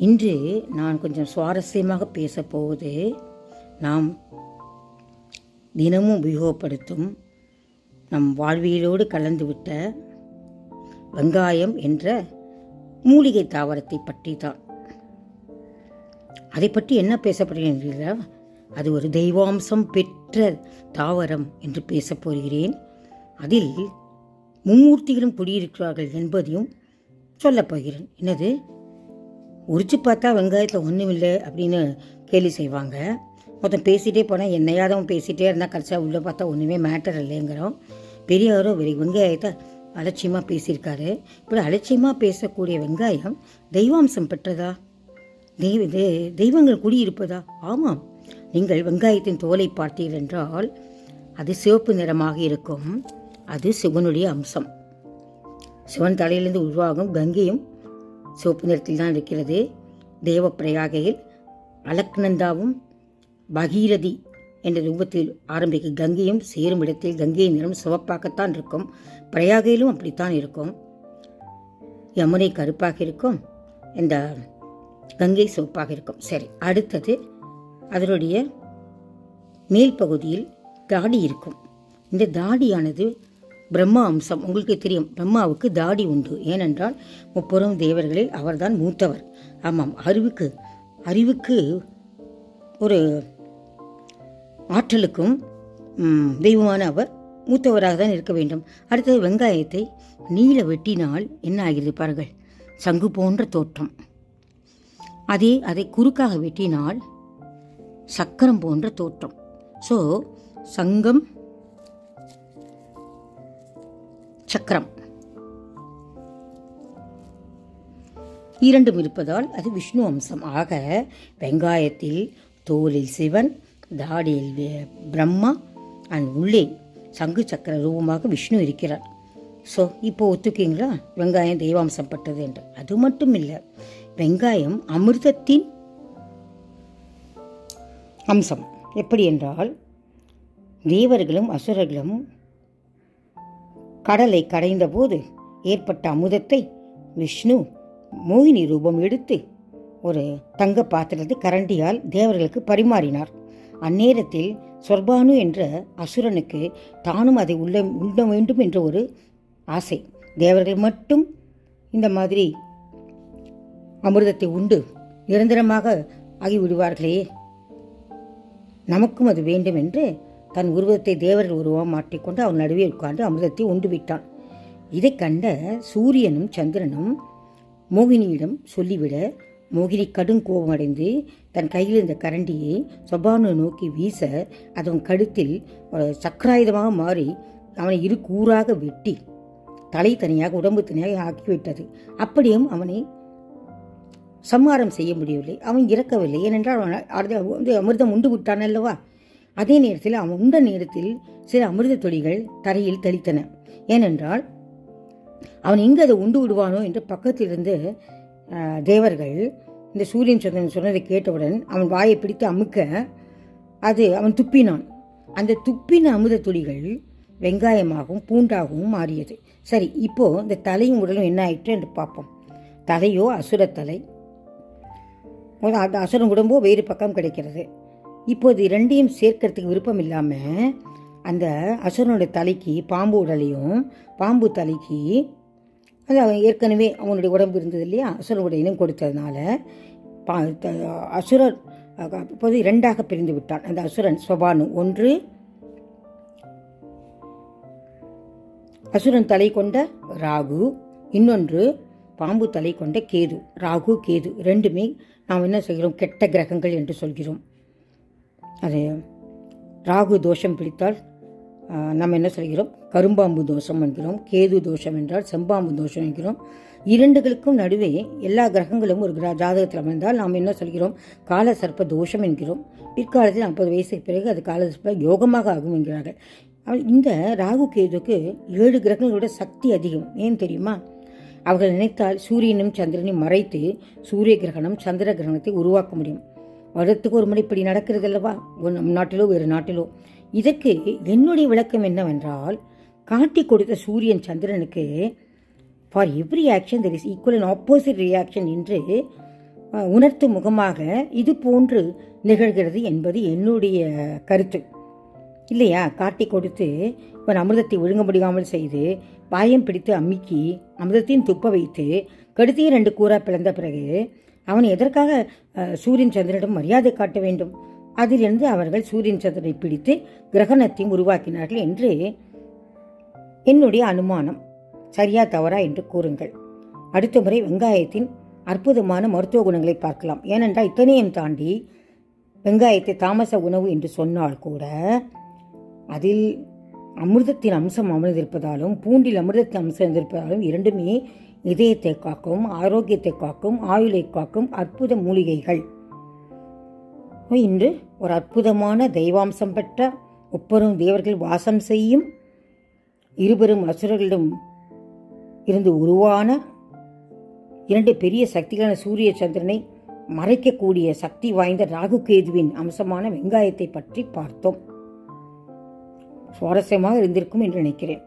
இன்று நான் கொஞ்சம் சுவாரஸ்யமாக பேசப்போவது நாம் தினமும் உபயோகப்படுத்தும் நம் வாழ்வியலோடு கலந்துவிட்ட வெங்காயம் என்ற மூலிகை தாவரத்தை பற்றி தான். அதை பற்றி என்ன பேசப்படுகிறீர்களா? அது ஒரு தெய்வாம்சம் பெற்ற தாவரம் என்று பேசப் போகிறேன். அதில் மும்மூர்த்திகளும் குடியிருக்கிறார்கள் என்பதையும் சொல்லப் போகிறேன். என்னது, உரிச்சு பார்த்தா வெங்காயத்தில் ஒன்றும் இல்லை அப்படின்னு கேலி செய்வாங்க. மொத்தம் பேசிகிட்டே போனால் என்னையாதவன் பேசிகிட்டே இருந்தால் கடைசியாக உள்ளே பார்த்தா ஒன்றுமே மேட்டர் இல்லைங்கிறோம். பெரியவரும் வெங்காயத்தை அலட்சியமாக பேசியிருக்காரு. இப்படி அலட்சியமாக பேசக்கூடிய வெங்காயம் தெய்வாம்சம் பெற்றதா? தெய்வங்கள் குடியிருப்பதா? ஆமாம். நீங்கள் வெங்காயத்தின் தோலை பார்த்தீர்கள் என்றால் அது சிவப்பு நிறமாக இருக்கும். அது சிவனுடைய அம்சம். சிவன் தலையிலிருந்து உருவாகும் கங்கையும் சிவப்பு நிறத்தில் தான் இருக்கிறது. தேவ பிரயாகையில் அலக்நந்தாவும் பகீரதி என்ற ரூபத்தில் ஆரம்பிக்கும் கங்கையும் சேரும் இடத்தில் கங்கையின் நிறம் சிவப்பாகத்தான் இருக்கும். பிரயாகையிலும் அப்படித்தான் இருக்கும். யமுனை கருப்பாக இருக்கும், இந்த கங்கை சிவப்பாக இருக்கும். சரி, அடுத்தது அதனுடைய மேல் பகுதியில் தாடி இருக்கும். இந்த தாடியானது பிரம்மா அம்சம். உங்களுக்கு தெரியும், பிரம்மாவுக்கு தாடி உண்டு. ஏனென்றால் முப்பெரும் தேவர்களில் அவர்தான் மூத்தவர். ஆமாம், அறிவுக்கு ஒரு ஆற்றலுக்கும் தெய்வமான அவர் மூத்தவராக தான் இருக்க வேண்டும். அடுத்தது வெங்காயத்தை நீள வெட்டினால் என்ன ஆகிறது பாருங்கள், சங்கு போன்ற தோற்றம். அதை குறுக்காக வெட்டினால் சக்கரம் போன்ற தோற்றம். ஸோ சங்கம் சக்கரம் இரண்டும் இருப்பதால் அது விஷ்ணு அம்சம். ஆக வெங்காயத்தில் தோலில் சிவன், தாடியில் பிரம்மா அண்ட் உள்ளே சங்கு சக்கர ரூபமாக விஷ்ணு இருக்கிறார். ஸோ இப்போ ஒத்துக்கீங்களா வெங்காயம் தெய்வாம்சம் பட்டது என்று? அது மட்டும் இல்லை, வெங்காயம் அமிர்தத்தின் அம்சம். எப்படி என்றால், தேவர்களும் அசுரர்களும் கடலை கடைந்த போது ஏற்பட்ட அமுதத்தை விஷ்ணு மோகினி ரூபம் எடுத்து ஒரு தங்க பாத்திரத்தை கரண்டியால் தேவர்களுக்கு பரிமாறினார். அந்நேரத்தில் சொர்பானு என்ற அசுரனுக்கு தானும் அதை உண்ண வேண்டும் என்ற ஒரு ஆசை. தேவர்கள் மட்டும் இந்த மாதிரி அமிர்தத்தை உண்டு நிரந்தரமாக ஆகிவிடுவார்களே, நமக்கும் அது வேண்டும் என்று தன் உருவத்தை தேவர்கள் உருவம் மாற்றிக்கொண்டு அவன் நடுவே உட்கார்ந்து அமிர்தத்தை உண்டு விட்டான். இதை கண்ட சூரியனும் சந்திரனும் மோகினியிடம் சொல்லிவிட, மோகினி கடும் கோபமடைந்து தன் கையில் இருந்த கரண்டியை சொபானு நோக்கி வீச, அதன் கழுத்தில் சக்கராயுதமாக மாறி அவனை இரு கூறாக வெட்டி தலை தனியாக உடம்பு தனியாக ஆக்கிவிட்டது. அப்படியும் அவனை சம்ஹாரம் செய்ய முடியவில்லை. அவன் இறக்கவில்லை. ஏனென்றால் அவன் அமிர்தம் உண்டு விட்டான் அல்லவா? அதே நேரத்தில் அவன் உண்ட நேரத்தில் சில அமிர்த துளிகள் தரையில் தெளித்தன. ஏனென்றால் அவன் எங்கு அதை உண்டு விடுவானோ என்று பக்கத்திலிருந்து தேவர்கள் இந்த சூரியன் சந்திரன் சொன்னதை கேட்டவுடன் அவன் வாயை பிடித்து அமுக்க அவன் துப்பினான். அந்த துப்பின அமிர்த துளிகள் வெங்காயமாகவும் பூண்டாகவும் மாறியது. சரி, இப்போ இந்த தலையும் உடலும் என்ன ஆயிற்று என்று பார்ப்போம். தலையோ அசுரத்தலை, அந்த அசுரன் உடம்போ வேறு பக்கம் கிடைக்கிறது. இப்போது இரண்டையும் சேர்க்கறதுக்கு விருப்பம் இல்லாமல் அந்த அசுரனுடைய தலைக்கு பாம்பு உடலையும் பாம்பு தலைக்கு அது அவன் ஏற்கனவே அவனுடைய உடம்பு இருந்தது இல்லையா, அசுரனுடைய இனம் கொடுத்ததுனால அசுரர் இப்போது இரண்டாக பிரிந்து விட்டான். அந்த அசுரன் சொபானு, ஒன்று அசுரன் தலை கொண்ட ராகு, இன்னொன்று பாம்பு தலை கொண்ட கேது. ராகு கேது ரெண்டுமே நாம் என்ன செய்கிறோம், கெட்ட கிரகங்கள் என்று சொல்கிறோம். அது ராகு தோஷம் பிடித்தால் நம்ம என்ன சொல்கிறோம், கரும்பாம்பு தோஷம் என்கிறோம். கேது தோஷம் என்றால் செம்பாம்பு தோஷம் என்கிறோம். இரண்டுகளுக்கும் நடுவே எல்லா கிரகங்களும் ஒரு ஜாதகத்தில் அமைந்தால் நாம் என்ன சொல்கிறோம், கால சர்ப்ப தோஷம் என்கிறோம். பிற்காலத்தில் 40 வயசுக்கு பிறகு அது கால சர்ப்ப யோகமாக ஆகும் என்கிறார்கள். இந்த ராகு கேதுக்கு 7 கிரகங்களோட சக்தி அதிகம். ஏன் தெரியுமா? அவர்கள் நினைத்தால் சூரியனும் சந்திரனையும் மறைத்து சூரிய கிரகணம் சந்திர கிரகணத்தை உருவாக்க முடியும். வருடத்துக்கு ஒரு முறை இப்படி நடக்கிறது அல்லவா, நம் நாட்டிலோ வேறு நாட்டிலோ. இதற்கு என்னுடைய விளக்கம் என்னவென்றால், காட்டி கொடுத்த சூரியன் சந்திரனுக்கு for every action there is equal and opposite reaction என்று உணர்த்தும் முகமாக இது போன்று நிகழ்கிறது என்பது என்னுடைய கருத்து. இல்லையா? காட்டி கொடுத்து இவன் அமிர்தத்தை விழுங்க முடியாமல் செய்து பாயம் பிடித்து அம்மிக்கி அமிர்தத்தையும் துப்ப வைத்து கடுத்திய 2 கூறா பிளந்த பிறகு அவன் எதற்காக சூரியன் சந்திரனிடம் மரியாதை காட்ட வேண்டும்? அதிலிருந்து அவர்கள் சூரியன் சந்திரனை பிடித்து கிரகணத்தையும் உருவாக்கினார்கள் என்று என்னுடைய அனுமானம். சரியா தவறா என்று கூறுங்கள். அடுத்த முறை வெங்காயத்தின் அற்புதமான மருத்துவ குணங்களை பார்க்கலாம். ஏனென்றால் இத்தனையும் தாண்டி வெங்காயத்தை தாமச உணவு என்று சொன்னால் கூட அதில் அமிர்தத்தின் அம்சம் அமர்ந்திருப்பதாலும் பூண்டில் அமிர்தத்தின் அம்சம் இருந்திருப்பதாலும் இரண்டுமே இதயத்தை காக்கும், ஆரோக்கியத்தை காக்கும், ஆயுளை காக்கும் அற்புத மூலிகைகள். இன்று ஒரு அற்புதமான தெய்வாம்சம் பெற்ற ஒப்பரும் தேவர்கள் வாசம் செய்யும் இருபெரும் அசுரர்களிடம் இருந்து உருவான 2 பெரிய சக்திகளான சூரிய சந்திரனை மறைக்கக்கூடிய சக்தி வாய்ந்த ராகு கேதுவின் அம்சமான வெங்காயத்தை பற்றி பார்த்தோம். சுவாரஸ்யமாக இருந்திருக்கும் என்று நினைக்கிறேன்.